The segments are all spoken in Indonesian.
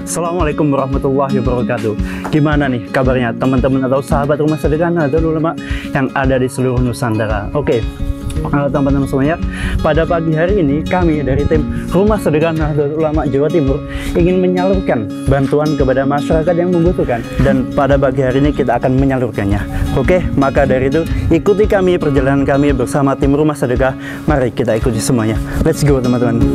Assalamualaikum warahmatullahi wabarakatuh. Gimana nih kabarnya teman-teman atau sahabat Rumah Sedekah Nahdlatul Ulama yang ada di seluruh Nusantara? Oke, teman-teman semuanya, pada pagi hari ini kami dari tim Rumah Sedekah Nahdlatul Ulama Jawa Timur ingin menyalurkan bantuan kepada masyarakat yang membutuhkan, dan pada pagi hari ini kita akan menyalurkannya. Oke, maka dari itu ikuti kami perjalanan kami bersama tim Rumah Sedekah. Mari kita ikuti semuanya. Let's go teman-teman.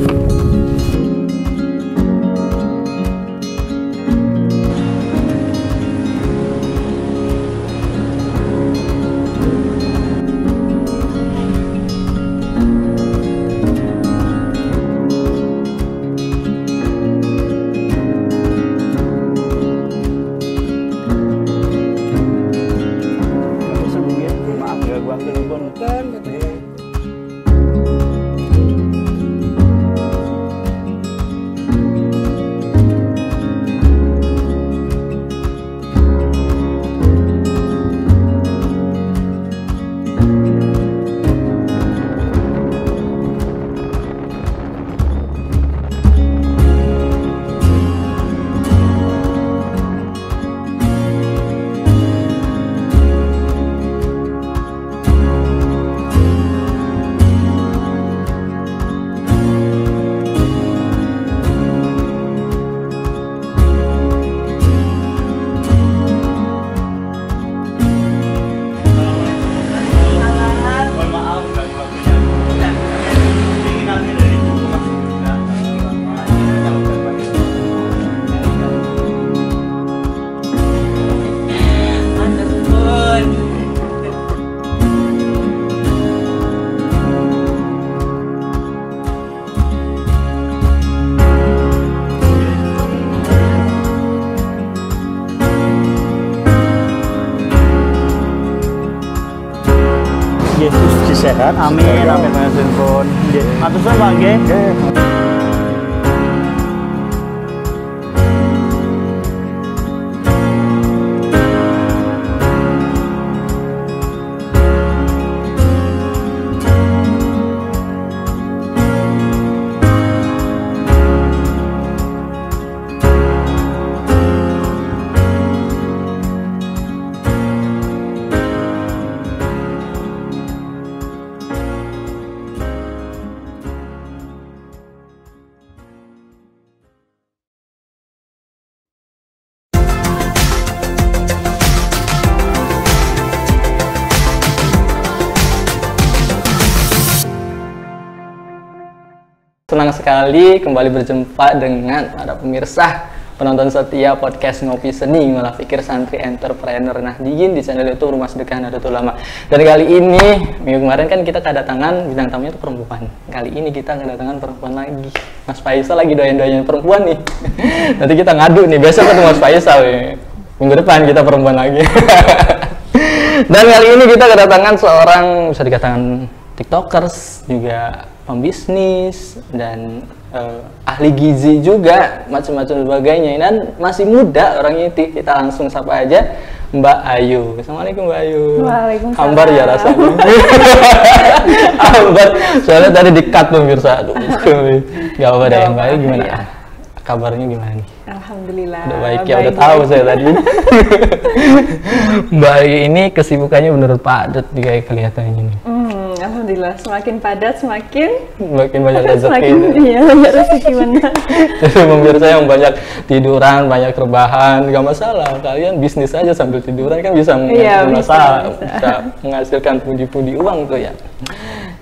Yesus disehat, amin, amin, amin, pun. Atur sama, nggih. Senang sekali kembali berjumpa dengan para pemirsa penonton setia podcast Ngopi Seni Malah Pikir Santri Entrepreneur Nahdiyin di channel YouTube Rumah Sedekah Nahdlatul Ulama. Dan kali ini, minggu kemarin kan kita kedatangan bintang tamunya itu perempuan. Kali ini kita kedatangan perempuan lagi. Mas Faisal lagi doain-doain perempuan nih. Nanti kita ngadu nih, besok ketemu Mas Faisal nih. Minggu depan kita perempuan lagi. Dan kali ini kita kedatangan seorang, bisa dikatakan TikTokers, juga pembisnis, dan ahli gizi juga, macam-macam sebagainya, dan masih muda orangnya. Kita langsung sapa aja Mbak Ayu. Assalamualaikum Mbak Ayu. Waalaikumsalam. Hambar ya rasanya. Hambar, soalnya tadi di-cut pemirsa. Aduh, gak apa-apa deh. Mbak Ayu gimana? Iya. Kabarnya gimana nih? Alhamdulillah. Udah baik ya, udah tahu saya tadi. Mbak Ayu ini kesibukannya bener padat juga kelihatannya nih. Alhamdulillah, semakin padat semakin banyak rezeki. Iya, banyak rezeki benar. Jadi pemirsa yang banyak tiduran, banyak rebahan, gak masalah. Kalian bisnis aja sambil tiduran kan bisa bisa menghasilkan pundi-pundi uang tuh ya.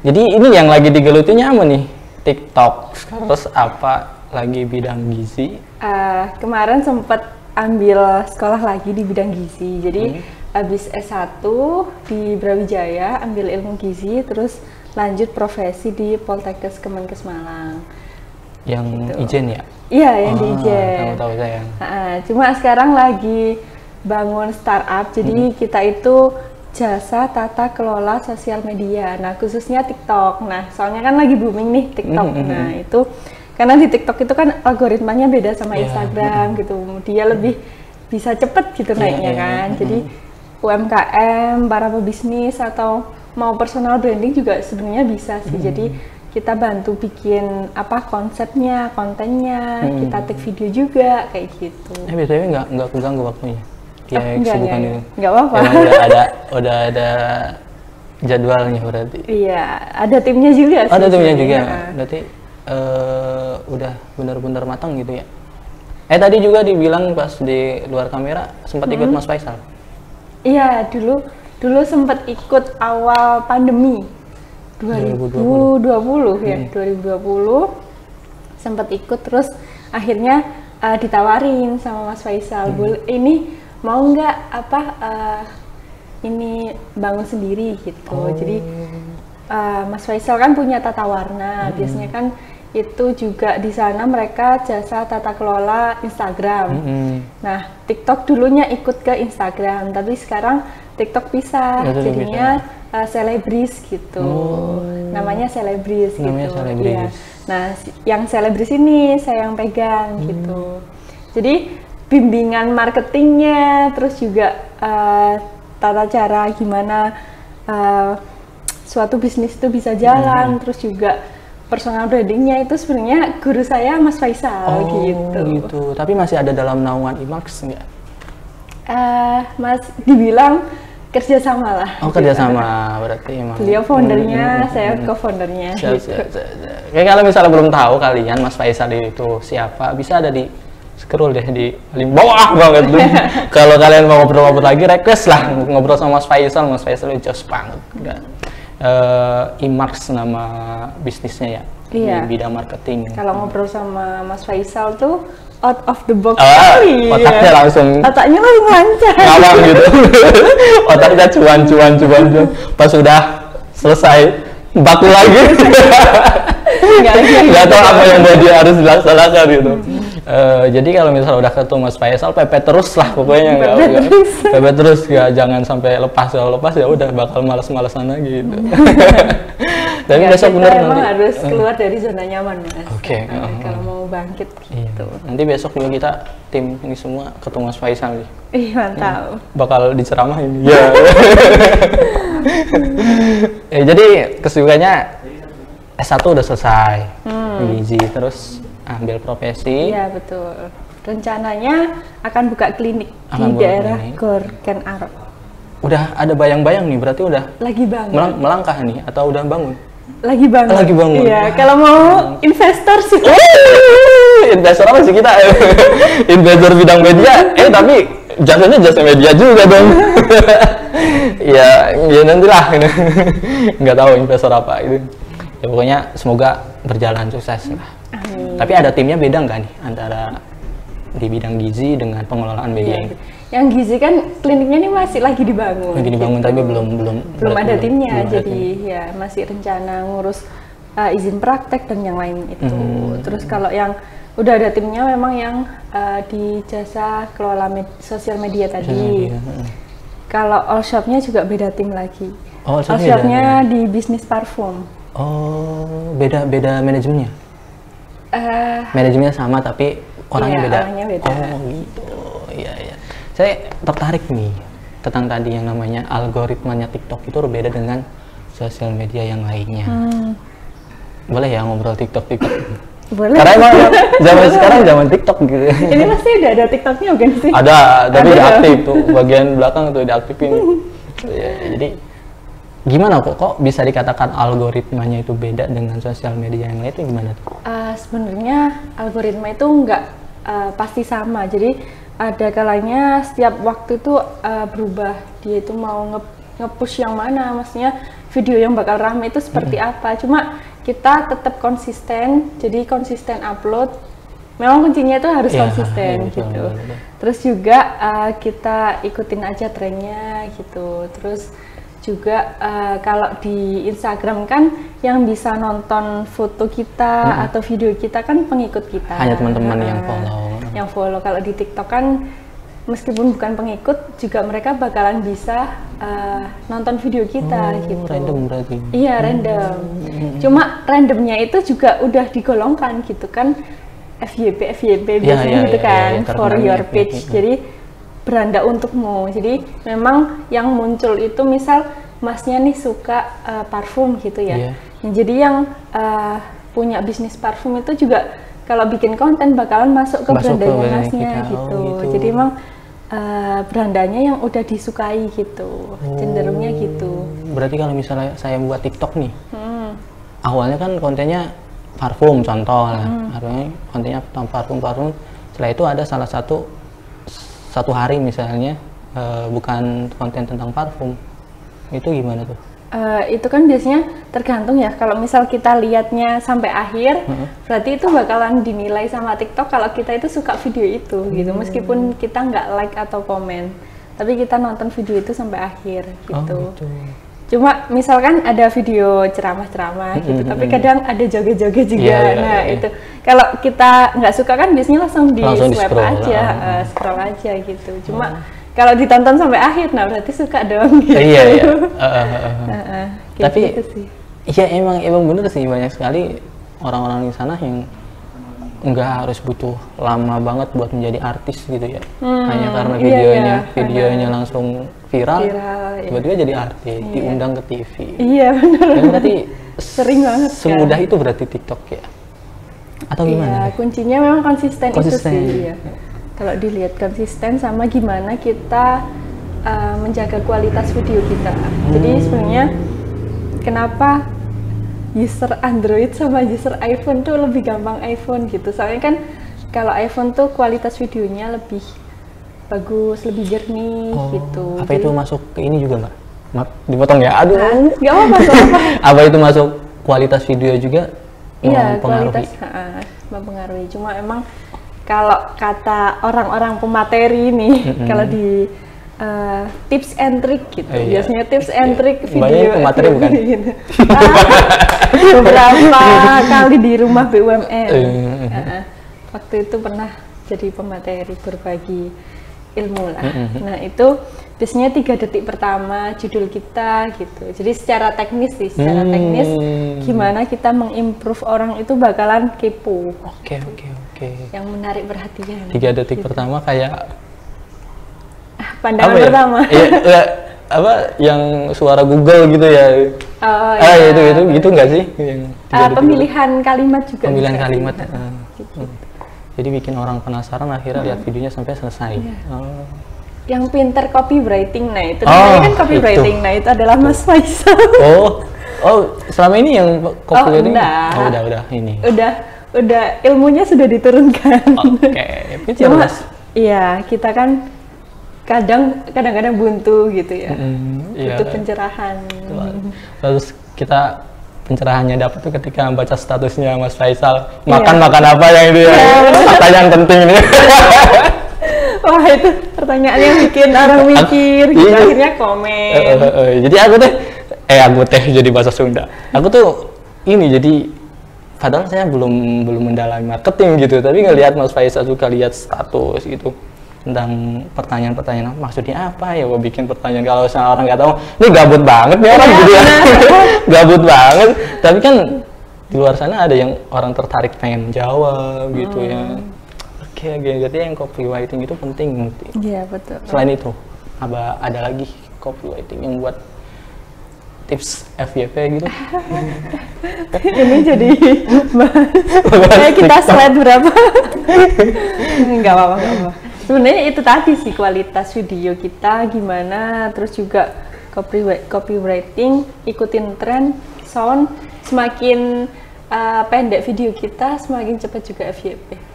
Jadi ini yang lagi digelutinya apa nih? TikTok. Terus apa lagi bidang gizi? Kemarin sempat ambil sekolah lagi di bidang gizi. Jadi habis S1 di Brawijaya ambil ilmu gizi, terus lanjut profesi di Poltekkes Kemenkes Malang. Yang gitu. Ijen ya? Iya, yang di Ijen. Tahu saya. Cuma sekarang lagi bangun startup, jadi kita itu jasa tata kelola sosial media. Nah, khususnya TikTok. Nah, soalnya kan lagi booming nih TikTok. Nah, itu karena di TikTok itu kan algoritmanya beda sama Instagram gitu. Dia lebih bisa cepet gitu naiknya kan. Jadi UMKM, para pebisnis atau mau personal branding juga sebenarnya bisa sih. Jadi kita bantu bikin apa konsepnya, kontennya, kita take video juga kayak gitu. BTW nggak keganggu waktunya? Ya, kesibukan itu. Nggak apa-apa. Udah ada jadwalnya berarti. Iya, ada timnya juga sih. Ada timnya juga. Berarti udah benar-benar matang gitu ya. Tadi juga dibilang pas di luar kamera sempat ikut Mas Faisal. Iya, dulu sempat ikut awal pandemi 2020 ya, 2020 sempat ikut, terus akhirnya ditawarin sama Mas Faisal, ini mau nggak ini bangun sendiri gitu. Jadi Mas Faisal kan punya tata warna, biasanya kan itu juga di sana mereka jasa tata kelola Instagram. Nah, TikTok dulunya ikut ke Instagram, tapi sekarang TikTok pisah, jadinya Selebris gitu. Namanya Selebris gitu. Iya. Nah, yang Selebris ini saya yang pegang gitu. Jadi bimbingan marketingnya, terus juga tata cara gimana suatu bisnis itu bisa jalan, terus juga personal brandingnya itu sebenarnya guru saya Mas Faisal gitu. Tapi masih ada dalam naungan IMAX nggak? Mas dibilang kerjasama lah. Kerjasama berarti emang. Beliau foundernya, saya co-foundernya. Kayak kalau misalnya belum tahu kalian Mas Faisal itu siapa, bisa ada di scroll deh di paling bawah banget tuh. Kalau kalian mau ngobrol-ngobrol lagi, request lah ngobrol sama Mas Faisal. Mas Faisal itu jos banget. IMAX nama bisnisnya ya, di bidang marketing. Kalau ngobrol sama Mas Faisal tuh out of the box otaknya langsung, otaknya langsung lancar ngawang gitu. Otaknya cuan. Pas sudah selesai baku lagi. Nggak tahu apa yang dia harus dilaksanakan gitu. Jadi kalau misalnya udah ketemu Mas Faisal, pepet terus lah pokoknya, pepet terus, jangan sampai lepas. Kalau lepas ya udah bakal malas-malasan lagi gitu. Tapi besok bener nanti harus keluar dari zona nyaman, Mas. Kalau mau bangkit gitu. Nanti besok juga kita tim ini semua ketemu Mas Faisal nih. Mantap. Bakal diceramahin. Ya. Jadi kesibukannya S1 udah selesai, gizi, terus ambil profesi. Iya betul. Rencananya akan buka klinik di daerah Gor Ken Arok. Udah ada bayang-bayang nih, berarti udah lagi bangun. Melangkah nih atau udah bangun? Lagi bangun. Iya, kalau mau investor sih. Investor apa sih kita? Investor bidang media. Tapi jasanya jasa media juga dong. ya nantilah. Nggak tahu investor apa gitu. Ya pokoknya semoga berjalan sukses lah. Amin. Tapi ada timnya beda nggak nih antara di bidang gizi dengan pengelolaan media ini? Yang gizi kan kliniknya ini masih lagi dibangun. Lagi dibangun, tapi belum ada timnya. Jadi ya masih rencana ngurus izin praktek dan yang lain itu. Terus kalau yang udah ada timnya memang yang di jasa kelola sosial media tadi. Kalau all shopnya juga beda tim lagi. All shopnya di bisnis parfum. Beda manajemennya? Manajemennya sama tapi orangnya beda. Orangnya beda. Gitu. Iya. Saya tertarik nih tentang tadi yang namanya algoritmanya TikTok itu berbeda dengan sosial media yang lainnya. Boleh ya ngobrol TikTok? Boleh. Karena emang zaman sekarang zaman TikTok gitu. Ini pasti udah ada TikToknya bukan sih? Ada, tapi diaktif tuh bagian belakang tuh diaktifin. Jadi gimana kok bisa dikatakan algoritmanya itu beda dengan sosial media yang lain itu gimana? Sebenarnya algoritma itu nggak pasti sama. Jadi ada kalanya setiap waktu itu berubah. Dia itu mau nge-push yang mana, maksudnya video yang bakal rame itu seperti apa. Cuma kita tetap konsisten, jadi konsisten upload. Memang kuncinya itu harus konsisten gitu. Terus juga kita ikutin aja trennya gitu. Terus juga kalau di Instagram kan yang bisa nonton foto kita atau video kita kan pengikut kita. Hanya teman-teman yang follow. Kalau di TikTok kan meskipun bukan pengikut juga mereka bakalan bisa nonton video kita gitu. Random berarti? Iya random. Cuma randomnya itu juga udah digolongkan gitu kan, FYP biasanya gitu kan, for your page. Jadi beranda untukmu. Jadi memang yang muncul itu misal masnya nih suka parfum gitu ya. Jadi yang punya bisnis parfum itu juga kalau bikin konten bakalan masuk ke brandanya Nasnya gitu. Jadi emang brandanya yang udah disukai gitu, cenderungnya gitu. Berarti kalau misalnya saya buat TikTok nih, awalnya kan kontennya parfum contoh lah, kontennya tentang parfum. Setelah itu ada salah satu hari misalnya bukan konten tentang parfum, itu gimana tuh? Itu kan biasanya tergantung ya, kalau misal kita lihatnya sampai akhir, berarti itu bakalan dinilai sama TikTok kalau kita itu suka video itu gitu, meskipun kita nggak like atau komen, tapi kita nonton video itu sampai akhir gitu. Cuma misalkan ada video ceramah-ceramah gitu, tapi kadang ada joget-joget juga. Itu kalau kita nggak suka kan biasanya langsung di swipe aja, scroll aja gitu. Cuma kalau ditonton sampai akhir, nah berarti suka dong gitu. Tapi gitu sih. Iya emang bener sih, banyak sekali orang-orang di sana yang nggak harus butuh lama banget buat menjadi artis gitu ya. Hanya karena videonya langsung viral tiba-tiba jadi artis, diundang ke TV. Iya benar. Berarti sering banget. Semudah itu berarti TikTok ya? Atau gimana? Iya, kuncinya memang konsisten. Itu sih. Ya. Kalau dilihat konsisten sama gimana kita menjaga kualitas video kita. Jadi sebenarnya kenapa user Android sama user iPhone tuh lebih gampang iPhone gitu. Soalnya kan kalau iPhone tuh kualitas videonya lebih bagus, lebih jernih gitu. Apa itu masuk ke ini juga nggak? Maaf, dipotong ya? Aduh. Nggak apa-apa. Apa itu masuk kualitas video juga? Iya, kualitas mempengaruhi. Cuma emang kalau kata orang-orang pemateri nih, kalau di tips and trick gitu, biasanya tips and trick video. Banyak pemateri bukan? Gitu. Beberapa kali di rumah BUMN. Waktu itu pernah jadi pemateri berbagi ilmu lah. Nah itu biasanya 3 detik pertama judul kita gitu. Jadi secara teknis sih, teknis gimana kita mengimprove orang itu bakalan kepo. Oke. Yang menarik perhatian. 3 detik pertama kayak pandangan pertama. Iya, apa yang suara Google gitu ya? Itu gitu nggak sih? Pemilihan kalimat juga. Pemilihan kalimat. Jadi bikin orang penasaran, akhirnya lihat videonya sampai selesai. Yang pinter copywriting, nah itu namanya kan copywriting. Nah itu adalah Mas Faisal. Selama ini yang copywriting? Udah ini. Udah ilmunya sudah diturunkan. Cuma iya, kita kan kadang-kadang buntu gitu ya. Butuh pencerahan. Terus kita pencerahannya dapat tuh ketika baca statusnya Mas Faisal makan apa yang itu ya. Pertanyaan penting ini. Wah itu pertanyaan yang bikin orang mikir, gitu. Akhirnya komen. Jadi aku teh jadi bahasa Sunda. Aku tuh ini jadi padahal saya belum mendalami marketing gitu, tapi ngelihat Mas Faisal suka lihat status gitu tentang pertanyaan maksudnya apa ya, gue bikin pertanyaan kalau orang nggak tahu, ini gabut banget nih orang gitu ya. Gabut banget, tapi kan di luar sana ada yang orang tertarik pengen jawab gitu ya. Oke, jadi yang copywriting itu penting. Iya betul. Selain itu, ada lagi copywriting yang buat tips FYP gitu? Ini jadi kita slide berapa? Nggak apa-apa. Sebenarnya itu tadi sih, kualitas video kita gimana, terus juga copywriting, ikutin tren, sound, semakin pendek video kita, semakin cepat juga FYP.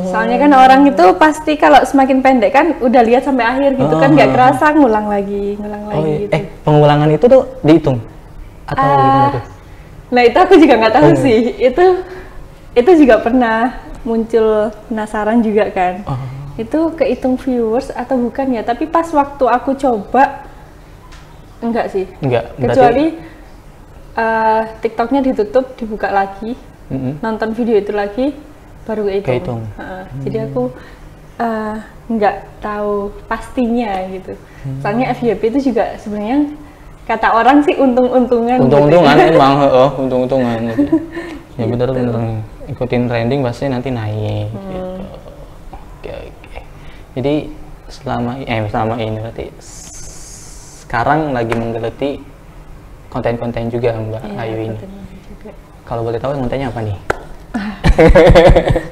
Soalnya kan orang itu pasti kalau semakin pendek kan udah lihat sampai akhir gitu kan, nggak kerasa ngulang lagi gitu. Pengulangan itu tuh dihitung atau gimana tuh? Nah itu aku juga nggak tahu sih. Itu juga pernah muncul penasaran juga kan. Itu kehitung viewers atau bukan ya? Tapi pas waktu aku coba enggak sih. Enggak. Kecuali TikToknya ditutup, dibuka lagi, nonton video itu lagi, baru kehitung. Jadi aku nggak tahu pastinya gitu. Soalnya FYP itu juga sebenarnya kata orang sih untung-untungan. Untung-untungan gitu. Emang, untung-untungan. Gitu. Ya bener. Ikutin trending pasti nanti naik. Gitu. Oke. Jadi selama ini berarti sekarang lagi menggeluti konten-konten juga Mbak Iya, Ayu ini. konten juga. Kalau boleh tahu kontennya apa nih?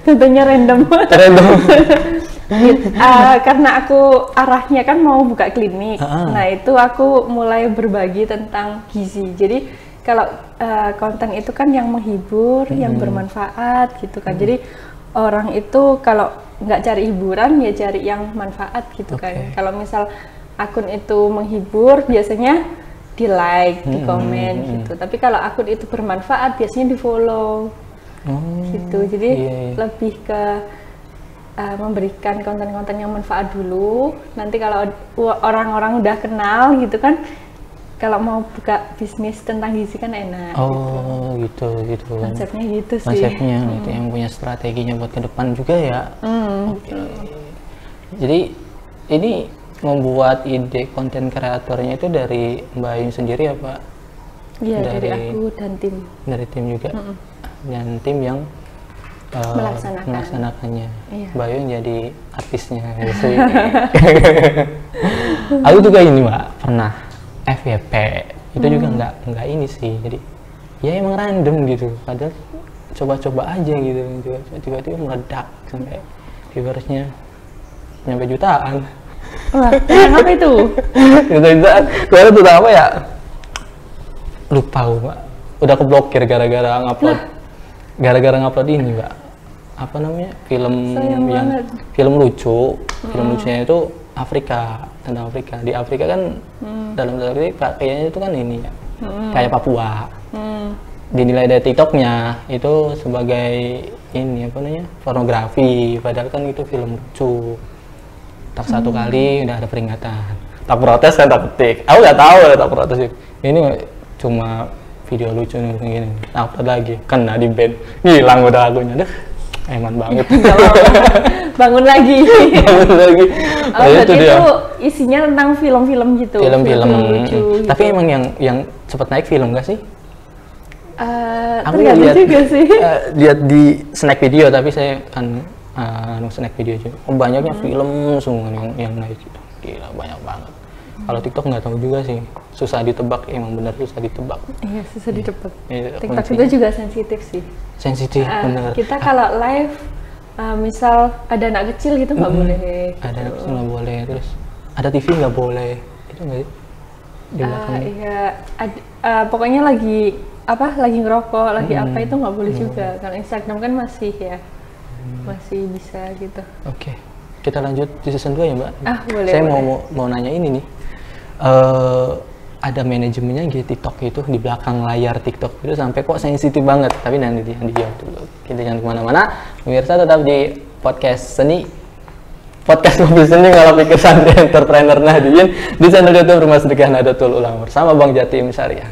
Tentunya random. Random. Karena aku arahnya kan mau buka klinik. Nah, itu aku mulai berbagi tentang gizi. Jadi kalau konten itu kan yang menghibur, yang bermanfaat gitu kan. Jadi orang itu kalau nggak cari hiburan ya cari yang manfaat gitu kan. Kalau misal akun itu menghibur biasanya di like, di komen gitu. Tapi kalau akun itu bermanfaat biasanya di follow. Gitu. Jadi lebih ke memberikan konten-konten yang manfaat dulu. Nanti kalau orang-orang udah kenal gitu kan, kalau mau buka bisnis tentang gizi kan enak. Oh gitu. Konsepnya gitu sih. Konsepnya gitu, yang punya strateginya buat ke depan juga ya. Jadi ini membuat ide konten kreatornya itu dari Mbak Ayu sendiri apa? Iya, dari aku dan tim. Dari tim juga. Dan tim yang melaksanakannya. Iya. Mbak Ayu jadi artisnya gitu. Aku juga ini Mbak pernah FYP itu juga nggak ini sih, jadi ya emang random gitu, padahal coba-coba aja gitu, tiba-tiba meledak sampai viewersnya nyampe jutaan. Wah, apa itu? Jutaan. Kemarin tuh apa ya? Lupa Mbak. Udah keblokir gara-gara ngupload ini Mbak. Apa namanya? Film Sayang yang banget. film lucu. Film lucunya itu Afrika, tentang Afrika. Di Afrika kan dalam tanda kutip kayaknya itu kan ini ya. Kayak Papua. Dinilai dari TikToknya itu sebagai ini apa namanya? Pornografi, padahal kan itu film lucu. Tak satu kali udah ada peringatan. Tak protes kan tak petik. Aku nggak tahu ada tak protes. Ini cuma video lucu nih gini. Upload lagi, kena di ban, hilang udah lagunya. Deh, eman banget. Bangun lagi. Bangun lagi. Oh, itu dia. Itu isinya tentang film-film gitu. Film-film lucu. Tapi gitu. Emang yang cepat naik film nggak sih? Aku tergantung lihat juga sih. Lihat di snack video, tapi saya kan snack video juga. Banyaknya film semua yang naik gitu. Gila, banyak banget. Kalau TikTok nggak tahu juga sih, susah ditebak, emang benar susah ditebak. Iya, susah ditebak. TikTok TikTok itu juga sensitif sih. Sensitif, benar. Kita kalau live, misal ada anak kecil gitu nggak boleh. Ada anak kecil nggak boleh, terus ada TV nggak boleh, itu nggak sih? Di belakang. Iya, pokoknya lagi ngerokok, lagi apa itu nggak boleh juga. Kalau Instagram kan masih ya, masih bisa gitu. Oke. Kita lanjut di season 2 ya Mbak. Boleh. Saya boleh. mau nanya ini nih. Ada manajemennya gitu TikTok itu di belakang layar TikTok itu sampai kok sensitif banget. Tapi nanti dijawab dulu. Kita jangan kemana-mana. Pemirsa tetap di podcast seni. Podcast Ngopi Seni Ngolah Pikir Santri Entrepreneur Nahdien di channel YouTube Rumah Sedekah Nahdlatul Ulama bersama Bang Jatim Syariah.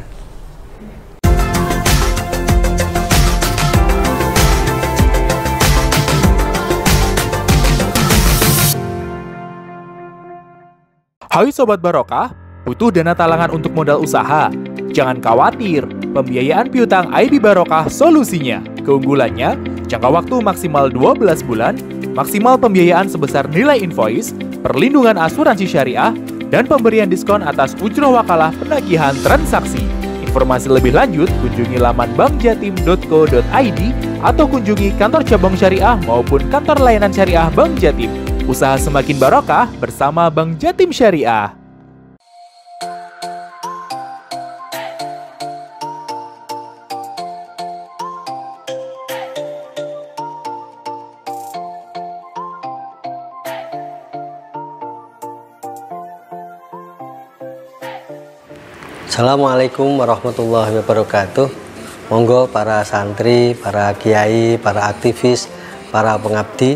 Hai Sobat Barokah, butuh dana talangan untuk modal usaha? Jangan khawatir, pembiayaan piutang IB Barokah solusinya. Keunggulannya, jangka waktu maksimal 12 bulan, maksimal pembiayaan sebesar nilai invoice, perlindungan asuransi syariah, dan pemberian diskon atas ujroh wakalah penagihan transaksi. Informasi lebih lanjut, kunjungi laman bankjatim.co.id atau kunjungi kantor cabang syariah maupun kantor layanan syariah Bank Jatim. Usaha semakin barokah bersama Bank Jatim Syariah. Assalamualaikum warahmatullahi wabarakatuh. Monggo para santri, para kiai, para aktivis, para pengabdi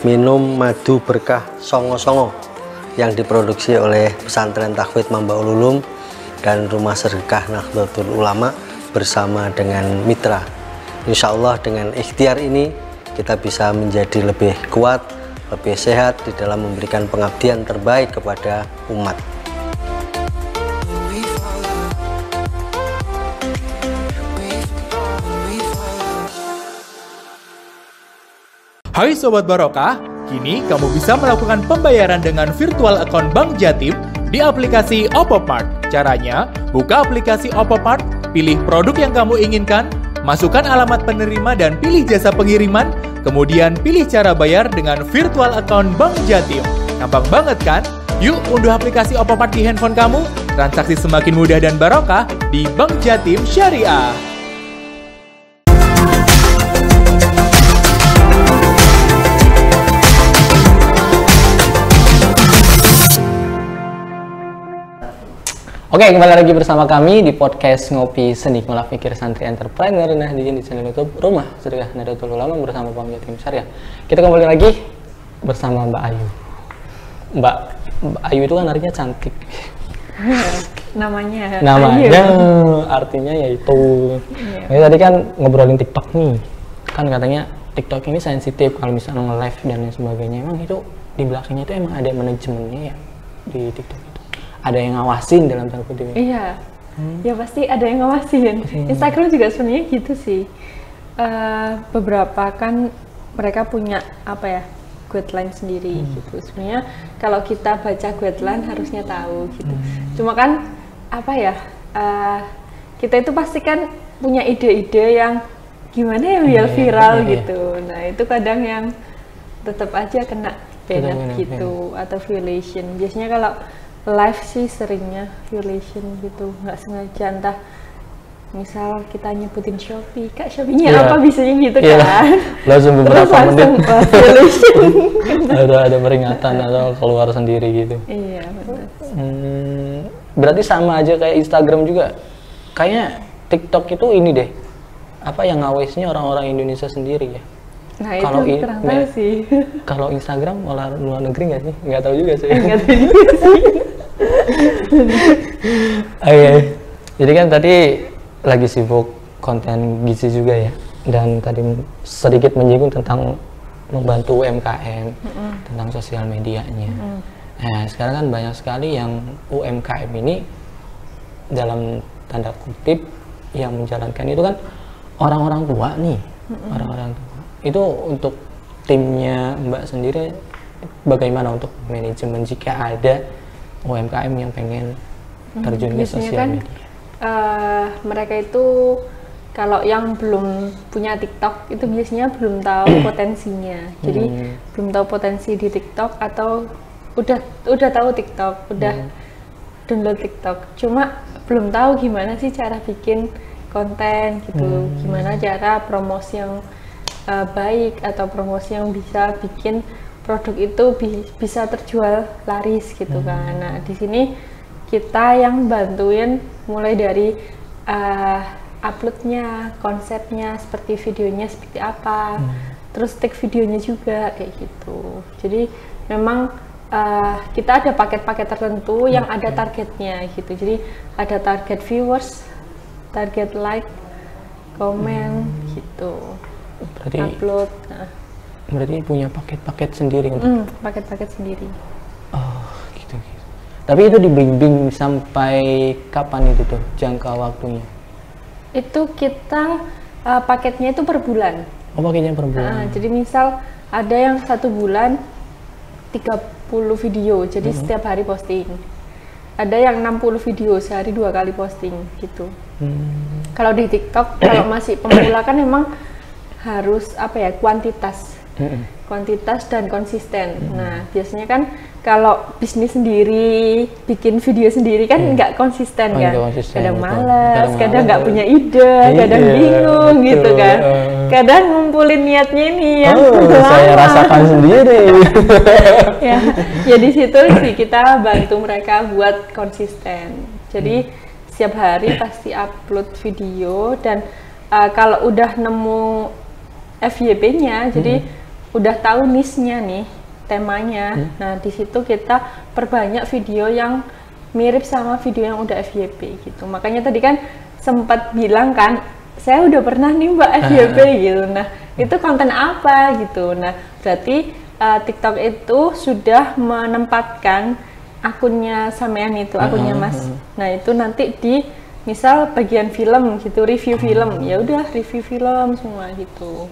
minum madu berkah songo-songo yang diproduksi oleh Pesantren Tahfidz Mambaul Ulum dan Rumah Sedekah Nahdlatul Ulama bersama dengan mitra. Insya Allah dengan ikhtiar ini kita bisa menjadi lebih kuat, lebih sehat di dalam memberikan pengabdian terbaik kepada umat. Hai Sobat Barokah, kini kamu bisa melakukan pembayaran dengan virtual account Bank Jatim di aplikasi Oppo Mart. Caranya, Buka aplikasi Oppo Mart, pilih produk yang kamu inginkan, masukkan alamat penerima dan pilih jasa pengiriman, kemudian pilih cara bayar dengan virtual account Bank Jatim. Gampang banget kan? Yuk unduh aplikasi Oppo Mart di handphone kamu, transaksi semakin mudah dan barokah di Bank Jatim Syariah. Oke, kembali lagi bersama kami di podcast Ngopi Seni Ngolah Pikir Santri Entrepreneur nah di channel YouTube Rumah Sedekah Nahdlatul Ulama bersama Bank Jatim Syariah. Kita kembali lagi bersama Mbak Ayu. Mbak Ayu itu kan artinya cantik. Namanya Ayu. Artinya yaitu. Nah, tadi kan ngobrolin TikTok nih. Kan katanya TikTok ini sensitif kalau misalnya nge-live dan lain sebagainya. Emang itu di belakangnya itu emang ada manajemennya ya di TikTok? Ada yang ngawasin dalam tanda kutip? Iya, ya pasti ada yang ngawasin. Instagram juga sebenarnya gitu sih. Beberapa kan mereka punya apa ya, guideline sendiri gitu. Sebenarnya kalau kita baca guideline harusnya tahu gitu. Cuma kan apa ya, kita itu pasti kan punya ide-ide yang gimana ya biar viral gitu. Nah itu kadang yang tetap aja kena banned gitu atau violation. Biasanya kalau live sih seringnya violation gitu, nggak sengaja entah misal kita nyebutin Shopee, Kak Shopee-nya apa bisanya gitu kan, langsung beberapa menit violation. ada peringatan atau keluar sendiri gitu. Iya benar. Berarti sama aja kayak Instagram juga, kayaknya TikTok itu ini deh, apa yang ngawesnya orang-orang Indonesia sendiri ya. Nah kalau itu kurang tahu sih. Kalau Instagram malah luar negeri nggak sih? Nggak tahu juga sih. Nggak tahu juga sih. Oke. Jadi kan tadi lagi sibuk konten gizi juga ya, dan tadi sedikit menyinggung tentang membantu UMKM, tentang sosial medianya. Nah sekarang kan banyak sekali yang UMKM ini dalam tanda kutip yang menjalankan itu kan orang-orang tua nih, orang-orang tua. Itu untuk timnya Mbak sendiri bagaimana untuk manajemen jika ada UMKM yang pengen terjun ke sosial kan, media? Mereka itu kalau yang belum punya TikTok itu biasanya belum tahu potensinya. Jadi belum tahu potensi di TikTok atau udah tahu TikTok, udah download TikTok. Cuma belum tahu gimana sih cara bikin konten gitu, gimana cara promosi yang baik atau promosi yang bisa bikin produk itu bisa terjual laris gitu kan. Nah di sini kita yang bantuin mulai dari uploadnya, konsepnya, seperti videonya seperti apa, terus take videonya juga kayak gitu. Jadi memang kita ada paket-paket tertentu yang ada targetnya gitu. Jadi ada target viewers, target like, komen gitu. Berarti upload. Berarti punya paket-paket sendiri untuk paket-paket sendiri. Oh gitu. Tapi itu dibimbing sampai kapan itu tuh jangka waktunya? Itu kita paketnya itu per bulan. Oh paketnya per bulan. Jadi misal ada yang 1 bulan 30 video, jadi setiap hari posting. Ada yang 60 video sehari 2 kali posting gitu. Kalau di TikTok kalau masih pemula kan memang harus apa ya, kuantitas dan konsisten. Nah biasanya kan kalau bisnis sendiri, bikin video sendiri kan nggak konsisten kan, kadang malas, kadang nggak punya ide, kadang bingung gitu kan, kadang ngumpulin niatnya ini ya. Saya rasakan sendiri. ya di situ sih kita bantu mereka buat konsisten. Jadi setiap hari pasti upload video dan kalau udah nemu FYP-nya, jadi udah tahu niche-nya nih, temanya. Nah, di situ kita perbanyak video yang mirip sama video yang udah FYP gitu. Makanya tadi kan sempat bilang kan, saya udah pernah nih Mbak FYP gitu. Nah, itu konten apa gitu. Nah, berarti TikTok itu sudah menempatkan akunnya sampean itu, akunnya Mas. Nah, itu nanti di misal bagian film gitu, review film, ya udah review film semua gitu.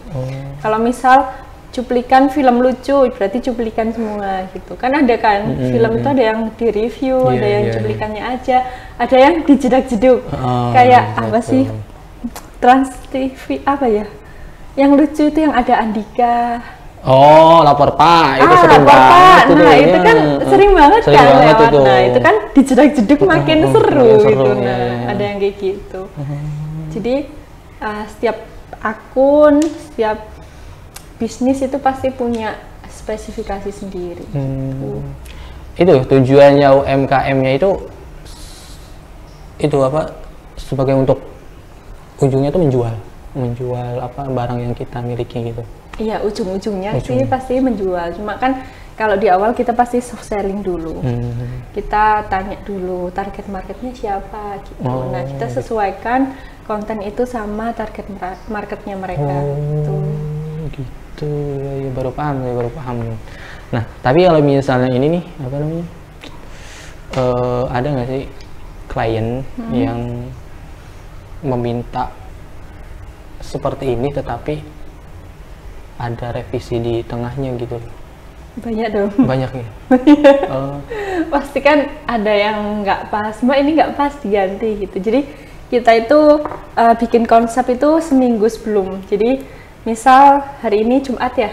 Kalau misal cuplikan film lucu, berarti cuplikan semua gitu. Kan ada kan, film itu ada yang di review, ada yang cuplikannya aja, ada yang dijedak-jeduk. Kayak apa sih? Trans TV apa ya? Yang lucu itu yang ada Andika. Oh, lapor Pak, itu sering lapor Pak. banget. Nah, itu kan sering banget Sering kan banget lewat. itu. Nah, itu kan dijedak-jeduk makin seru seru, gitu. iya, Nah, iya. ada yang kayak gitu. Jadi setiap akun, setiap bisnis itu pasti punya spesifikasi sendiri. Itu tujuannya UMKM-nya itu apa? Sebagai untuk ujungnya itu menjual apa barang yang kita miliki gitu. Iya, ujung-ujungnya sih pasti menjual. Cuma kan kalau di awal kita pasti soft selling dulu. Kita tanya dulu target marketnya siapa gitu. Nah, kita sesuaikan konten itu sama target marketnya mereka. Gitu. Ya, baru paham. Nah, tapi kalau misalnya ini nih, apa namanya? Ada nggak sih klien yang meminta seperti ini tetapi ada revisi di tengahnya gitu? Banyak dong. Banyak ya? Pasti kan ada yang nggak pas, Mbak ini nggak pas diganti gitu. Jadi kita itu bikin konsep itu seminggu sebelum. Jadi misal hari ini Jumat ya,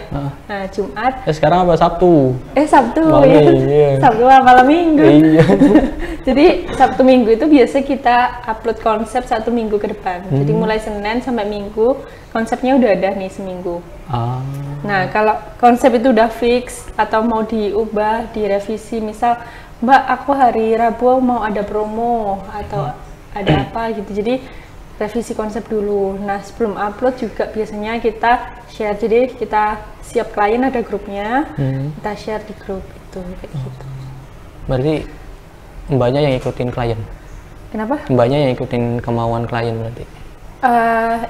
nah Jumat. Sekarang apa Sabtu? Sabtu, malam, ya. iya. Sabtu malam minggu. Iya. Jadi Sabtu Minggu itu biasa kita upload konsep 1 minggu ke depan. Jadi mulai Senin sampai Minggu konsepnya udah ada nih seminggu. Nah kalau konsep itu udah fix atau mau diubah, direvisi, misal Mbak aku hari Rabu mau ada promo atau ada apa gitu. Jadi revisi konsep dulu. Nah sebelum upload juga biasanya kita share. Jadi kita siap klien ada grupnya, kita share di grup itu kayak gitu. Berarti mbaknya yang ikutin klien? Kenapa? Mbaknya yang ikutin kemauan klien berarti?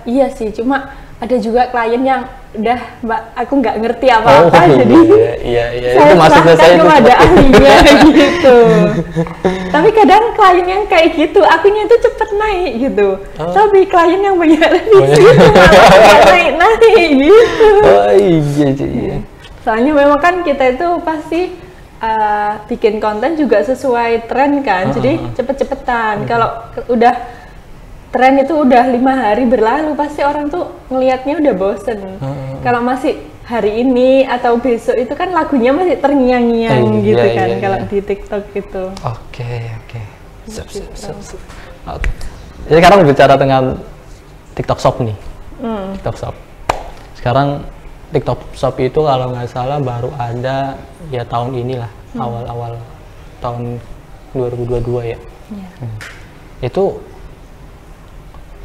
Iya sih, cuma ada juga klien yang udah Mbak aku nggak ngerti apa-apa, jadi iya. saya Itu maksudnya saya kepada ahlinya gitu. Tapi kadang klien yang kayak gitu, akunya itu cepet naik gitu. Tapi klien yang banyak revisi itu malah naik gitu. Iya. Soalnya memang kan kita itu pasti bikin konten juga sesuai tren kan, jadi cepet-cepetan. Kalau udah tren itu udah 5 hari berlalu, pasti orang tuh ngelihatnya udah bosen. Kalau masih hari ini atau besok itu kan lagunya masih terngiang-ngiang gitu kan, kalau di TikTok gitu. Oke. Siap. Oke. Jadi sekarang bicara dengan TikTok Shop nih. TikTok Shop. Sekarang TikTok Shop itu kalau nggak salah baru ada ya tahun inilah, awal-awal tahun 2022 ya. Itu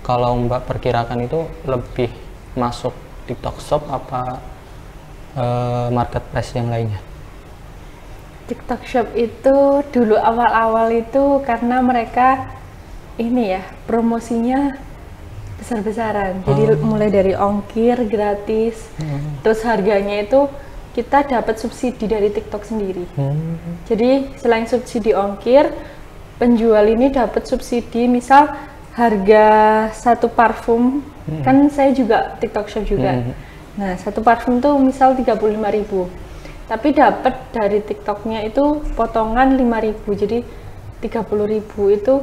kalau Mbak perkirakan itu lebih masuk TikTok Shop apa marketplace yang lainnya? TikTok Shop itu dulu awal-awal itu karena mereka ini ya promosinya besar-besaran. Jadi mulai dari ongkir gratis, terus harganya itu kita dapat subsidi dari TikTok sendiri. Jadi selain subsidi ongkir, penjual ini dapat subsidi, misal harga satu parfum, kan saya juga TikTok Shop juga. Nah, satu parfum tuh misal 35.000. Tapi dapat dari TikToknya itu potongan 5.000. Jadi 30.000 itu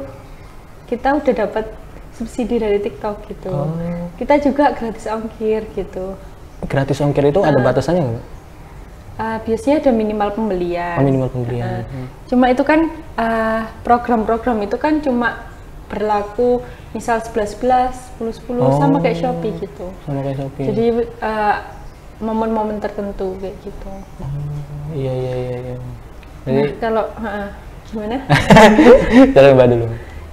kita udah dapat subsidi dari TikTok gitu. Kita juga gratis ongkir gitu. Gratis ongkir itu ada batasannya nggak? Biasanya ada minimal pembelian. Minimal pembelian. Cuma itu kan program-program itu kan cuma berlaku misal 11-11, 10-10 sama kayak Shopee gitu. Sama kayak Shopee. Jadi momen-momen tertentu kayak gitu. Iya. Jadi kalau gimana? Coba Mbak dulu.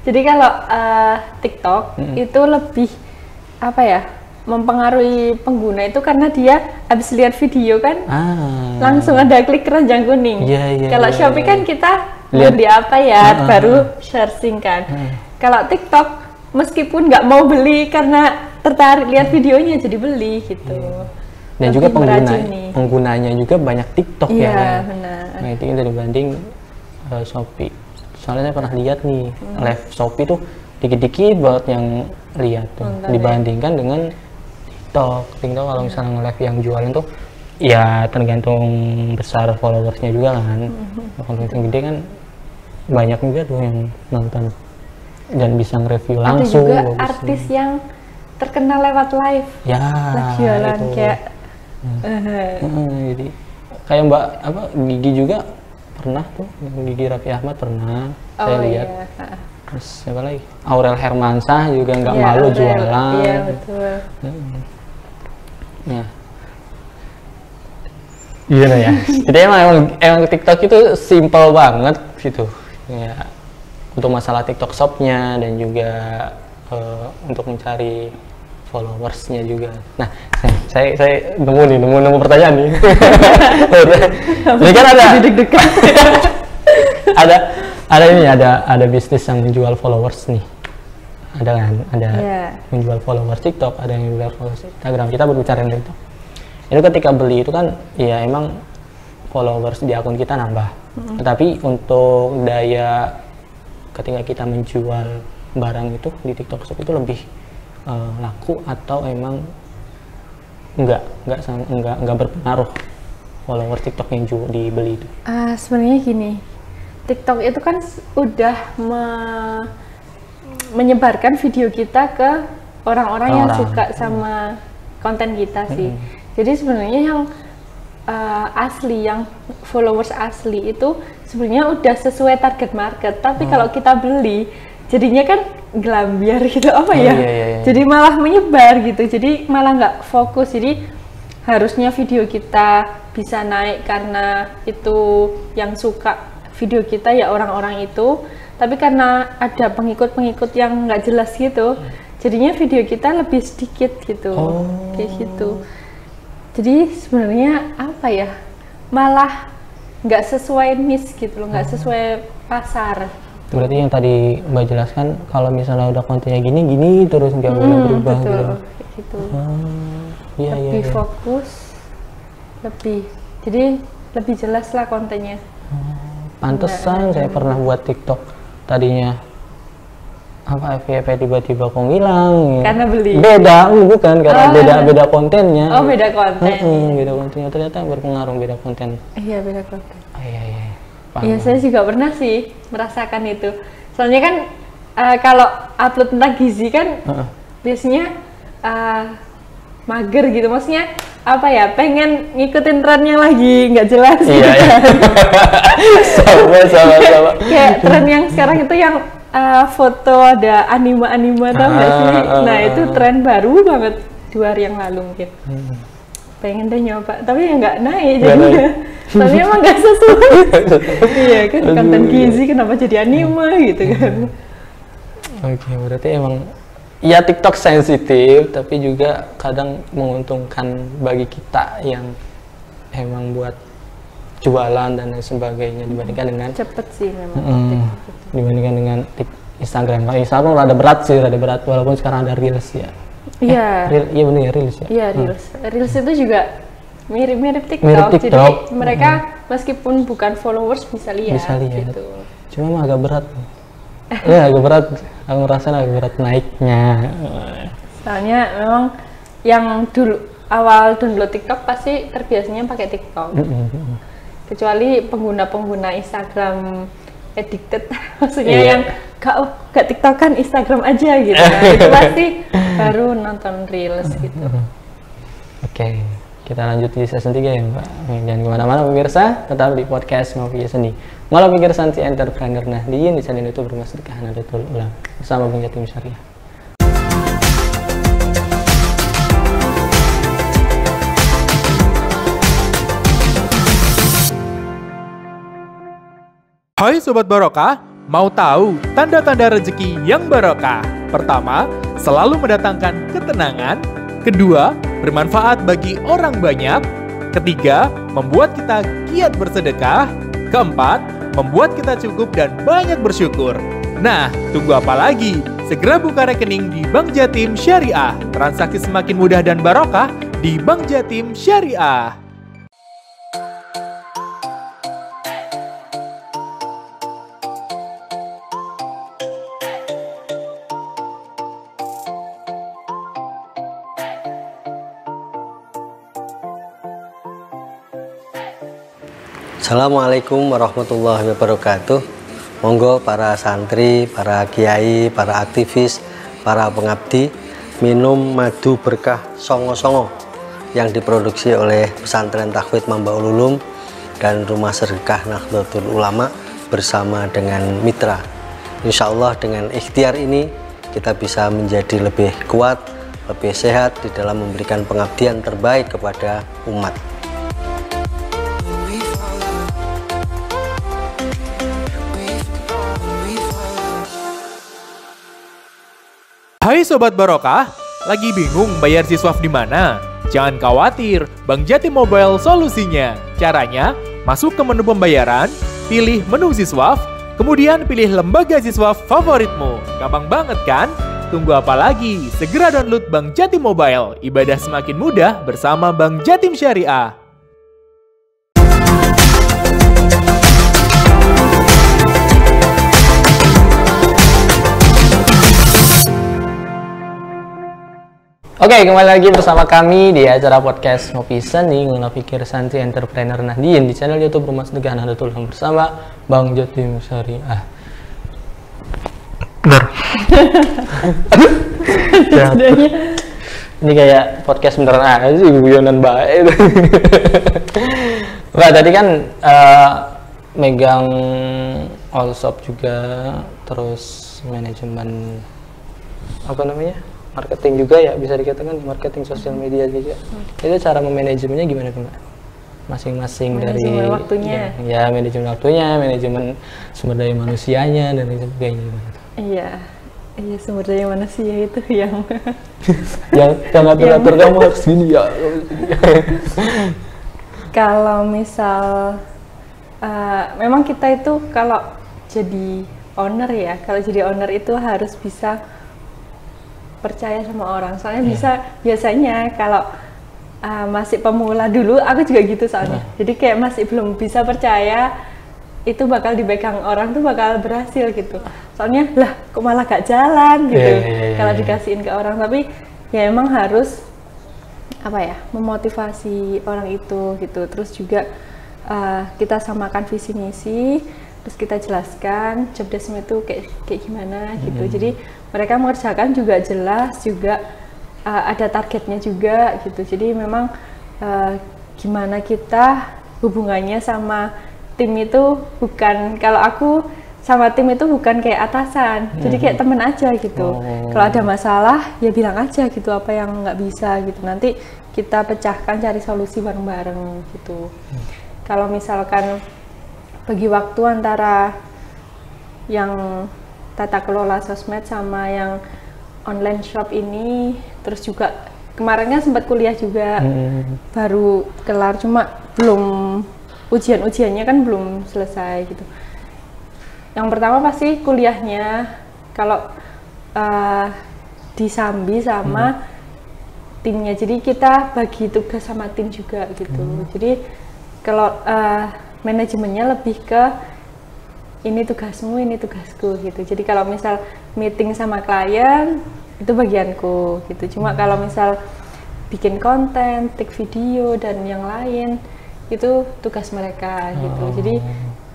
Jadi kalau TikTok itu lebih apa ya? Mempengaruhi pengguna itu karena dia habis lihat video kan langsung ada klik keranjang kuning. Kalau Shopee kan kita beli apa ya baru searching kan. Kalau TikTok meskipun nggak mau beli karena tertarik lihat videonya jadi beli gitu. Dan juga penggunanya juga banyak TikTok ya. Iya benar. Nah itu dibanding Shopee. Soalnya saya pernah lihat nih live Shopee tuh dikit-dikit banget yang lihat tuh dibandingkan dengan TikTok. TikTok kalau misalnya nge-live yang jualan tuh ya tergantung besar followersnya juga kan. Konten yang gede kan banyak juga tuh yang nonton dan bisa nge-review langsung. Ada juga artis yang terkenal lewat live. Ya, Live jualan itu. kayak Jadi kayak Mbak Gigi juga pernah tuh, Gigi Raffi Ahmad pernah saya lihat. Iya. Terus siapa lagi? Aurel Hermansyah juga nggak Iya, malu Aurel. jualan. Iya, betul. Ya. Iya ya. Jadi emang TikTok itu simple banget gitu. Ya. Untuk masalah TikTok Shop-nya dan juga untuk mencari followersnya juga. Nah, saya nemu pertanyaan nih. Ini kan ada bisnis yang menjual followers nih. Ada kan? Ada menjual followers TikTok, ada yang menjual followers Instagram. Kita berbicara tentang TikTok. Itu ketika beli itu kan ya emang followers di akun kita nambah. Tetapi untuk daya ketika kita menjual barang itu di TikTok Shop itu lebih laku atau emang enggak berpengaruh follower TikTok yang dibeli itu? Sebenarnya gini, TikTok itu kan udah menyebarkan video kita ke orang-orang yang suka sama konten kita sih. Jadi sebenarnya yang asli, yang followers asli itu sebenarnya udah sesuai target market. Tapi kalau kita beli, jadinya kan gelambiar gitu Iya. Jadi malah menyebar gitu. Jadi malah nggak fokus. Jadi harusnya video kita bisa naik karena itu yang suka video kita ya orang-orang itu. Tapi karena ada pengikut-pengikut yang nggak jelas gitu, jadinya video kita lebih sedikit gitu, kayak gitu. Jadi sebenarnya apa ya, malah nggak sesuai niche gitu loh, nggak sesuai pasar. Berarti yang tadi Mbak jelaskan, kalau misalnya udah kontennya gini terus nggak boleh berubah betul, gitu. kayak gitu. Lebih Fokus, jadi lebih jelas lah kontennya. Pantesan saya pernah buat TikTok tadinya FYP tiba-tiba kok ngilang. Karena beli. Bukan karena beda kontennya. Beda konten. Beda kontennya ternyata berpengaruh beda konten. Iya, beda konten. Iya. Iya, saya juga pernah sih merasakan itu. Soalnya kan kalau upload tentang gizi kan biasanya mager gitu, maksudnya apa ya, pengen ngikutin trennya lagi nggak jelas gitu kan. sama. Kayak tren yang sekarang itu yang foto ada anime tau nggak sih? Nah itu tren baru banget 2 hari yang lalu mungkin. Pengen deh nyoba, tapi ya nggak naik jadinya. Soalnya emang nggak sesuai. Iya kan, konten gizi kenapa jadi anime gitu kan. Oke, berarti emang ya TikTok sensitif, tapi juga kadang menguntungkan bagi kita yang emang buat jualan dan lain sebagainya dibandingkan dengan cepet sih memang. Dibandingkan dengan Instagram. Kalau Instagram rada berat walaupun sekarang ada Reels ya. Iya. Iya benar ya, Reels ya. Iya, Reels. Reels itu juga mirip TikTok. Jadi mereka meskipun bukan followers bisa lihat. Gitu. Cuma agak berat. Ya agak berat. Aku ngerasa agak berat naiknya. Soalnya memang yang dulu awal download TikTok pasti terbiasanya pakai TikTok. Kecuali pengguna Instagram addicted, maksudnya yang gak TikTokan, Instagram aja gitu. Nah, itu pasti baru nonton Reels gitu. Oke, kita lanjut di season 3 ya Mbak. Jangan kemana-mana pemirsa, tetap di podcast Ngopi Seni. Malah pikir Santi Entrepreneur Nahdliyin di channel YouTube Rumah Sedekah Nahdlatul Ulama bersama Bang Jatim Syariah. Hai Sobat Barokah, mau tahu tanda-tanda rezeki yang barokah? Pertama, selalu mendatangkan ketenangan. Kedua, bermanfaat bagi orang banyak. Ketiga, membuat kita giat bersedekah. Keempat, membuat kita cukup dan banyak bersyukur. Nah, tunggu apa lagi? Segera buka rekening di Bank Jatim Syariah. Transaksi semakin mudah dan barokah di Bank Jatim Syariah. Assalamualaikum warahmatullahi wabarakatuh. Monggo para santri, para kiai, para aktivis, para pengabdi minum madu berkah songo-songo yang diproduksi oleh Pesantren Tahfidz Mambaul Ulum dan Rumah Sedekah Nahdlatul Ulama bersama dengan mitra. Insya Allah dengan ikhtiar ini kita bisa menjadi lebih kuat, lebih sehat di dalam memberikan pengabdian terbaik kepada umat. Hai Sobat Barokah, lagi bingung bayar siswaf di mana? Jangan khawatir, Bank Jatim Mobile solusinya. Caranya, masuk ke menu pembayaran, pilih menu siswaf, kemudian pilih lembaga siswaf favoritmu. Gampang banget kan? Tunggu apa lagi? Segera download Bank Jatim Mobile. Ibadah semakin mudah bersama Bank Jatim Syariah. Oke, kembali lagi bersama kami di acara podcast Ngopi Seni Ngolah Pikir Santri Entrepreneur Nahdien di channel YouTube Rumah Sedekah Nahdlatul Ulama bersama Bang Jatim Syariah. Benar. Ini kayak podcast beneran aja sih, guyonan baik. Mbak tadi kan megang all shop juga, terus manajemen apa namanya? Marketing juga ya, bisa dikatakan marketing sosial media juga. Itu cara memanajemennya gimana tuh Mbak? Masing-masing dari waktunya. Ya, manajemen waktunya, manajemen sumber daya manusianya dan lain sebagainya. Iya, sumber daya manusia itu yang yang atur-atur kamu harus gini ya. Kalau misal memang kita itu kalau jadi owner ya, kalau jadi owner itu harus bisa percaya sama orang, soalnya biasanya kalau masih pemula dulu, aku juga gitu soalnya, jadi kayak masih belum bisa percaya itu bakal dipegang orang tuh bakal berhasil gitu, soalnya lah kok malah gak jalan gitu kalau dikasihin ke orang. Tapi ya emang harus apa ya, memotivasi orang itu gitu, terus juga kita samakan visi misi, terus kita jelaskan job desk itu kayak gimana gitu. Jadi mereka mengerjakan juga jelas, juga ada targetnya juga gitu. Jadi memang gimana kita hubungannya sama tim itu bukan, kalau aku sama tim itu bukan kayak atasan, jadi kayak temen aja gitu. Kalau ada masalah ya bilang aja gitu, apa yang nggak bisa gitu, nanti kita pecahkan, cari solusi bareng-bareng gitu. Kalau misalkan bagi waktu antara yang tata kelola sosmed sama yang online shop ini, terus juga kemarinnya sempat kuliah juga, baru kelar, cuma belum ujiannya kan belum selesai gitu. Yang pertama pasti kuliahnya, kalau disambi sama timnya, jadi kita bagi tugas sama tim juga gitu. Jadi kalau manajemennya lebih ke ini tugasmu, ini tugasku gitu. Jadi kalau misal meeting sama klien itu bagianku gitu. Cuma kalau misal bikin konten, take video dan yang lain itu tugas mereka gitu. Jadi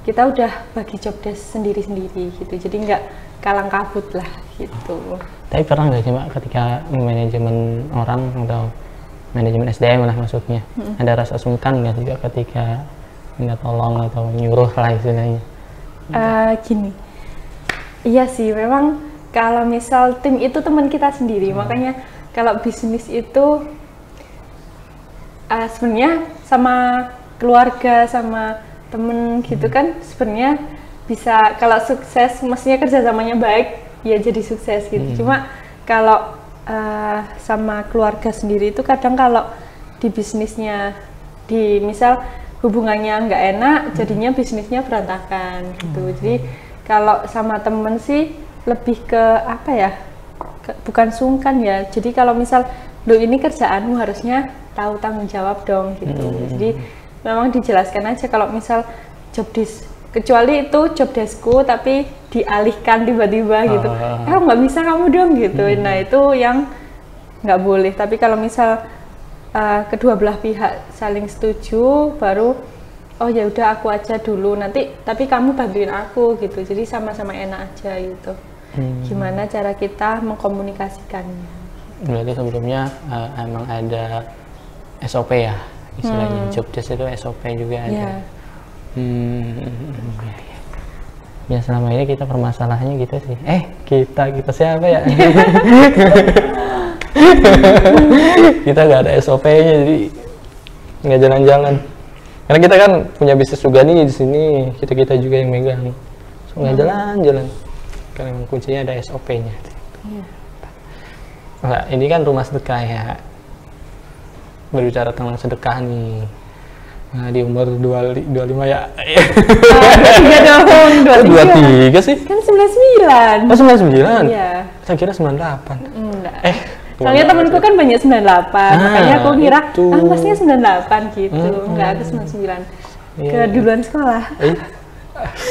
kita udah bagi job desk sendiri-sendiri gitu. Jadi nggak kalang kabut lah gitu. Tapi pernah nggak sih Mbak ketika manajemen orang atau manajemen SDM lah maksudnya, ada rasa sungkan nggak juga ketika minta tolong atau nyuruh lah istilahnya? Gini, iya sih, memang kalau misal tim itu teman kita sendiri, makanya kalau bisnis itu sebenarnya sama keluarga, sama temen gitu kan, sebenarnya bisa, kalau sukses mestinya kerjasamanya baik ya jadi sukses gitu. Cuma kalau sama keluarga sendiri itu kadang kalau di bisnisnya, di misal hubungannya nggak enak, jadinya bisnisnya berantakan gitu. Jadi kalau sama temen sih lebih ke apa ya, bukan sungkan ya. Jadi kalau misal lo ini kerjaanmu harusnya tahu tanggung jawab dong gitu. Jadi memang dijelaskan aja kalau misal job desk, kecuali itu job deskku tapi dialihkan tiba-tiba gitu, nggak bisa kamu dong gitu. Nah itu yang nggak boleh. Tapi kalau misal kedua belah pihak saling setuju, baru oh ya udah aku aja dulu nanti, tapi kamu bantuin aku gitu, jadi sama-sama enak aja gitu. Gimana cara kita mengkomunikasikannya? Berarti sebelumnya emang ada SOP ya istilahnya, job desk itu SOP juga ada. Ya. Ya selama ini kita permasalahannya gitu sih. Kita siapa ya? Kita nggak ada SOP-nya, jadi nggak jalan-jalan. Karena kita kan punya bisnis juga nih di sini, kita juga yang megang. So, nggak jalan-jalan. Karena memang kuncinya ada SOP-nya. Nah, ini kan rumah sedekah ya. Berbicara tentang sedekah nih. Nah, di umur 25 ya. 23 dong, 23 sih? Kan 99. Oh, 99? Iya. Saya kira 98. Enggak. Soalnya Soalnya temenku kan banyak 98, makanya aku kira, itu. masnya 98 gitu. Enggak, aku 99. Iya. Keduluan sekolah.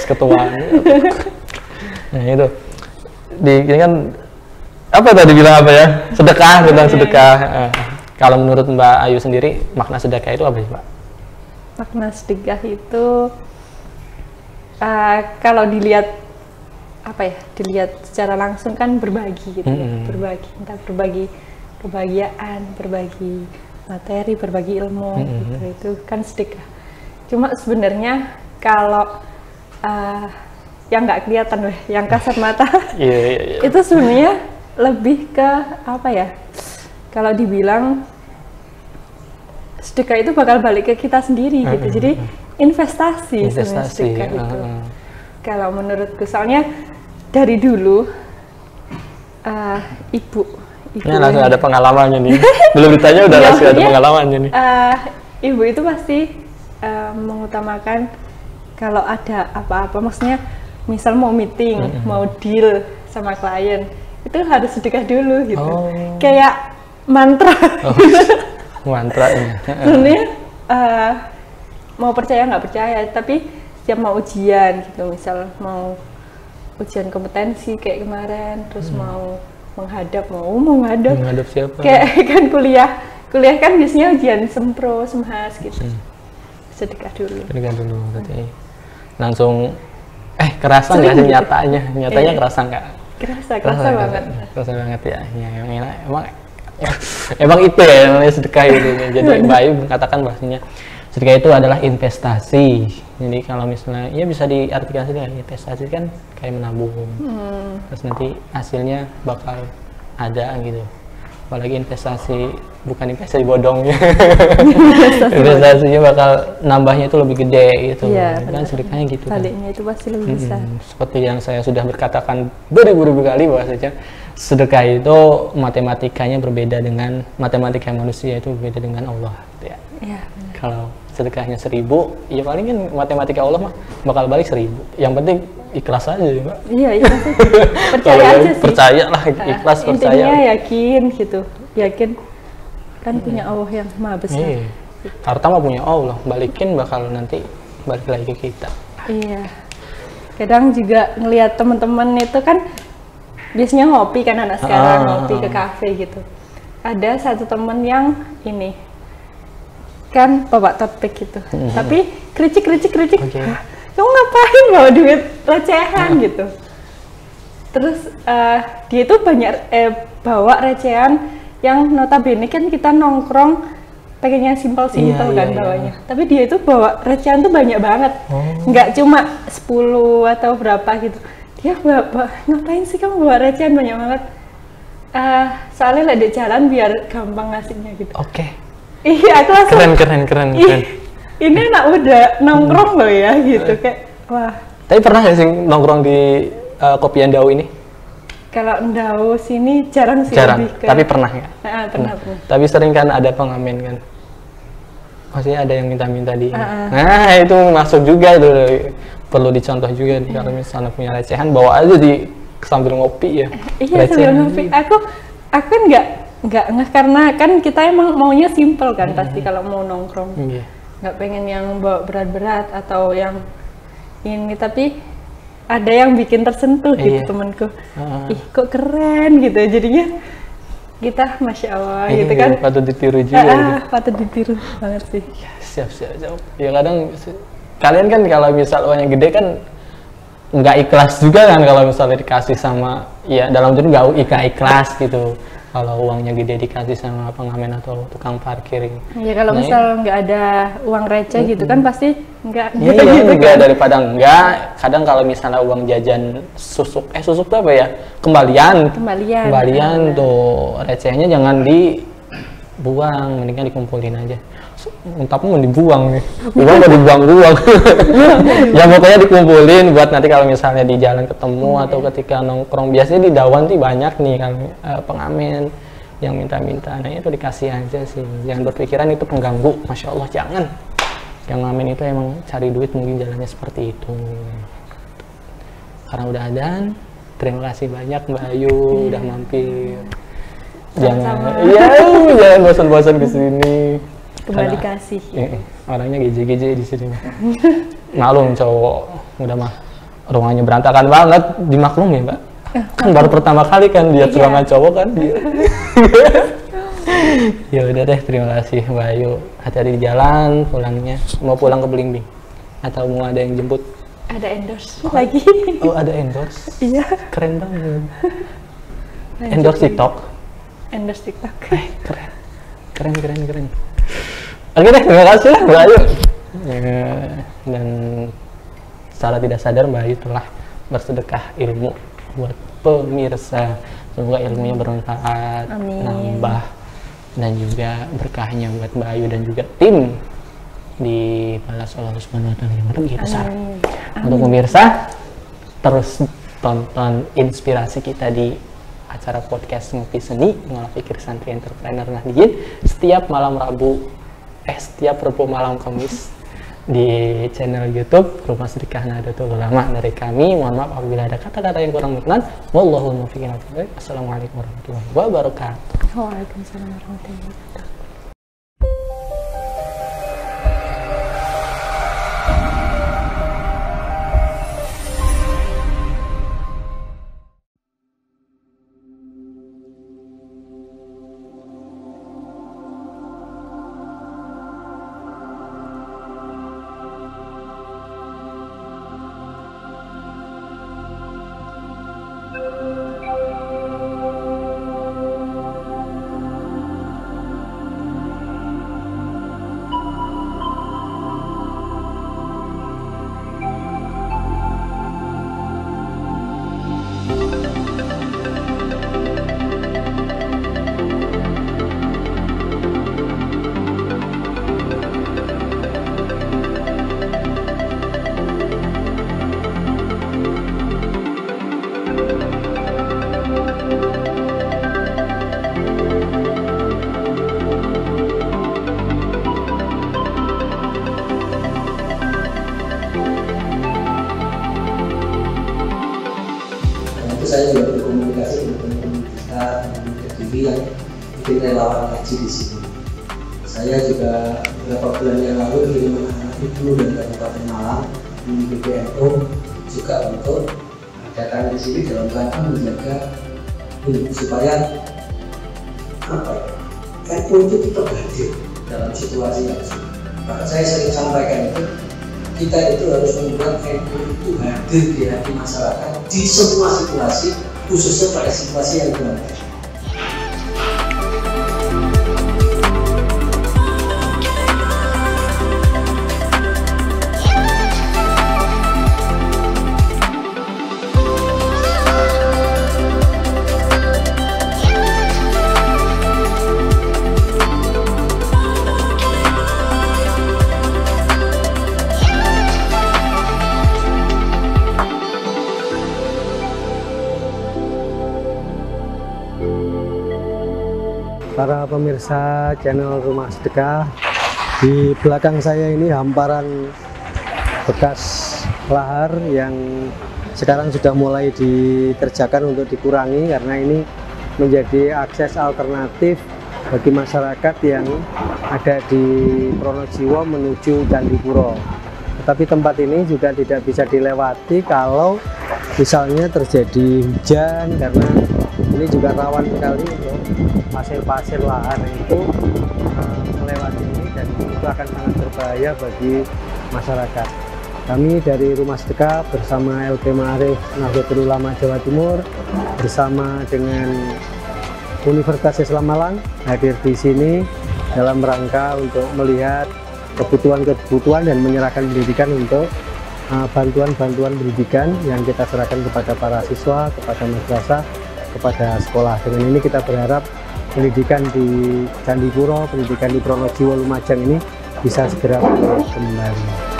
Ketuaan. Nah, itu. Ini kan, apa tadi bilang apa ya? Sedekah, tentang sedekah. Kalau menurut Mbak Ayu sendiri, makna sedekah itu apa sih, Mbak? Makna sedekah itu kalau dilihat dilihat secara langsung kan berbagi gitu ya. Berbagi, entah berbagi kebahagiaan, berbagi materi, berbagi ilmu gitu. Itu kan sedekah. Cuma sebenarnya kalau yang nggak kelihatan yang kasat mata itu sebenarnya lebih ke apa ya, kalau dibilang sedekah itu bakal balik ke kita sendiri gitu. Jadi investasi sebenarnya sedekah itu. Kalau menurutku, soalnya dari dulu ibu ya, langsung ada pengalamannya nih. Belum ditanya udah langsung ada pengalamannya nih. Ibu itu pasti mengutamakan kalau ada apa-apa, maksudnya misal mau meeting, mau deal sama klien, itu harus sedekah dulu gitu. Kayak mantra. Mantra ini. Sebenarnya mau percaya nggak percaya, tapi setiap mau ujian gitu, misal mau ujian kompetensi kayak kemarin, terus mau menghadap siapa? Kayak kan kuliah kan biasanya ujian sempro, semhas gitu. Sedekah dulu berarti langsung kerasa nggak sih nyatanya kerasa nggak? Kerasa banget ya. Emang itu ya namanya sedekah itu. Jadi Mbak Ayu mengatakan bahasanya sedekah itu adalah investasi. Jadi kalau misalnya ya bisa diartikan dengan investasi kan kayak menabung, terus nanti hasilnya bakal ada gitu. Apalagi investasi, bukan investasi bodong ya. Investasinya bakal nambahnya itu lebih gede gitu. Iya, kan sedekahnya gitu kan. Baliknya itu pasti lebih besar. Seperti yang saya sudah berkatakan beribu-ribu kali bahwasanya sedekah itu matematikanya berbeda dengan matematika manusia, itu berbeda dengan Allah gitu ya. Iya. Kalau sedekahnya 1000, ya paling kan matematika Allah mah bakal balik 1000. Yang penting ikhlas aja ya, Mbak. Iya, ikhlas aja. Percaya aja sih. Percaya lah, ikhlas percaya. Intinya yakin gitu. Yakin kan punya Allah yang Maha Besar. Harta mah punya Allah, balikin bakal nanti balik lagi ke kita. Iya. Kadang juga ngelihat teman-teman itu kan biasanya ngopi kan anak sekarang, ngopi ke kafe gitu. Ada satu teman yang ini kan bawa tote bag gitu, tapi kericik. Kamu ngapain bawa duit recehan gitu? Terus dia itu banyak bawa recehan yang notabene kan kita nongkrong pengennya simpel kan bawanya. Tapi dia itu bawa recehan tuh banyak banget, nggak cuma 10 atau berapa gitu. Dia bawa, ngapain sih kamu bawa recehan banyak banget? Soalnya lagi jalan biar gampang ngasihnya gitu. Iya, aku langsung keren. Ini anak udah nongkrong loh ya gitu, kayak wah. Tapi pernah nggak sih nongkrong di Kopian Dau ini? Kalau Dau sini jarang sih. Tapi pernah ya? Pernah. Tapi sering kan ada pengamen kan? Maksudnya ada yang minta-minta di Nah itu masuk juga itu, perlu dicontoh juga kalau misalnya punya recehan, bawa aja sambil ngopi ya. Iya, sambil ngopi. Aku kan nggak karena kan kita emang maunya simple kan pasti kalau mau nongkrong. Nggak pengen yang bawa berat-berat atau yang ini, tapi ada yang bikin tersentuh gitu temanku. Ih kok keren gitu, jadinya kita masya Allah gitu kan. Patut ditiru juga. Patut ditiru banget sih. Siap. Ya kadang kalian kan kalau misal uangnya gede kan nggak ikhlas juga kan kalau misalnya dikasih sama, ya dalam arti nggak ikhlas gitu kalau uangnya gede dikasih sama pengamen atau tukang parkir. Ya kalau Nah, misal nggak ada uang receh gitu kan pasti nggak iya, gitu enggak kan. daripada enggak. Kadang kalau misalnya uang jajan susuk tuh apa ya, kembalian tuh recehnya jangan dibuang, mendingan dikumpulin aja. Tapi mau dibuang nih, uang mau dibuang-buang. Ya pokoknya dikumpulin buat nanti kalau misalnya di jalan ketemu atau ketika nongkrong. Biasanya di dawan tuh banyak nih kan pengamen yang minta-minta, nah itu dikasih aja sih. Jangan berpikiran itu pengganggu, Masya Allah jangan. Yang ngamen itu emang cari duit mungkin jalannya seperti itu. Karena udah adan, terima kasih banyak Mbak Ayu udah mampir. Jangan bosan-bosan kesini. Kembali kasih. Orangnya geje-geje di sini. Maklum cowok, udah mah ruangannya berantakan banget, dimaklum ya Mbak. Kan baru pertama kali kan dia ruangan cowok kan. Ya udah deh, terima kasih Mbak Ayu. Hati-hati di jalan pulangnya. Mau pulang ke Belimbing atau mau ada yang jemput? Ada endorse lagi. Oh ada endorse? Iya. Keren banget. Endorse TikTok? Endorse TikTok. Keren. Oke deh, terima kasih lah Mbak Ayu. Dan secara tidak sadar Mbak Ayu telah bersedekah ilmu buat pemirsa. Semoga ilmunya bermanfaat, nambah, dan juga berkahnya buat Mbak Ayu dan juga tim di Balas Allah Subhanahu wa Ta'ala yang lebih besar. Untuk pemirsa, terus tonton inspirasi kita di acara podcast Ngopi Seni Mengolah Pikir Santri Entrepreneur Nahdiyin setiap Rabu malam Kamis di channel YouTube Rumah Sedekah Nahdlatul Ulama dari kami. Mohon maaf apabila ada kata-kata yang kurang berkenan. Wallahul muwaffiq. Assalamualaikum warahmatullahi wabarakatuh. Waalaikumsalam warahmatullahi wabarakatuh. Saya juga berkomunikasi dengan teman-teman kita di Kediri yang bikin relawan haji di sini. Saya juga beberapa bulan yang lalu kirim anak-anak ibu dan Kabupaten Malang di PBNU juga untuk datang di sini dalam rangka menjaga ini supaya NU itu tetap hadir dalam situasi yang sulit. Maka saya sering sampaikan itu, kita itu harus membuat NU itu hadir di hati masyarakat di semua situasi, khususnya pada situasi yang benar. Para pemirsa channel Rumah Sedekah, di belakang saya ini hamparan bekas lahar yang sekarang sudah mulai dikerjakan untuk dikurangi karena ini menjadi akses alternatif bagi masyarakat yang ada di Pronojiwo menuju Candipuro. Tetapi tempat ini juga tidak bisa dilewati kalau misalnya terjadi hujan, karena ini juga rawan sekali untuk pasir-pasir lahar itu melewati ini, dan itu akan sangat berbahaya bagi masyarakat. Kami dari Rumah Sedekah bersama LP Ma'arif Nahdlatul Ulama Jawa Timur bersama dengan Universitas Islam Malang hadir di sini dalam rangka untuk melihat kebutuhan dan menyerahkan pendidikan untuk bantuan-bantuan pendidikan yang kita serahkan kepada para siswa, kepada madrasah, kepada sekolah. Dengan ini kita berharap pendidikan di Candipuro, pendidikan di Pronojiwo, Lumajang ini bisa segera kembali.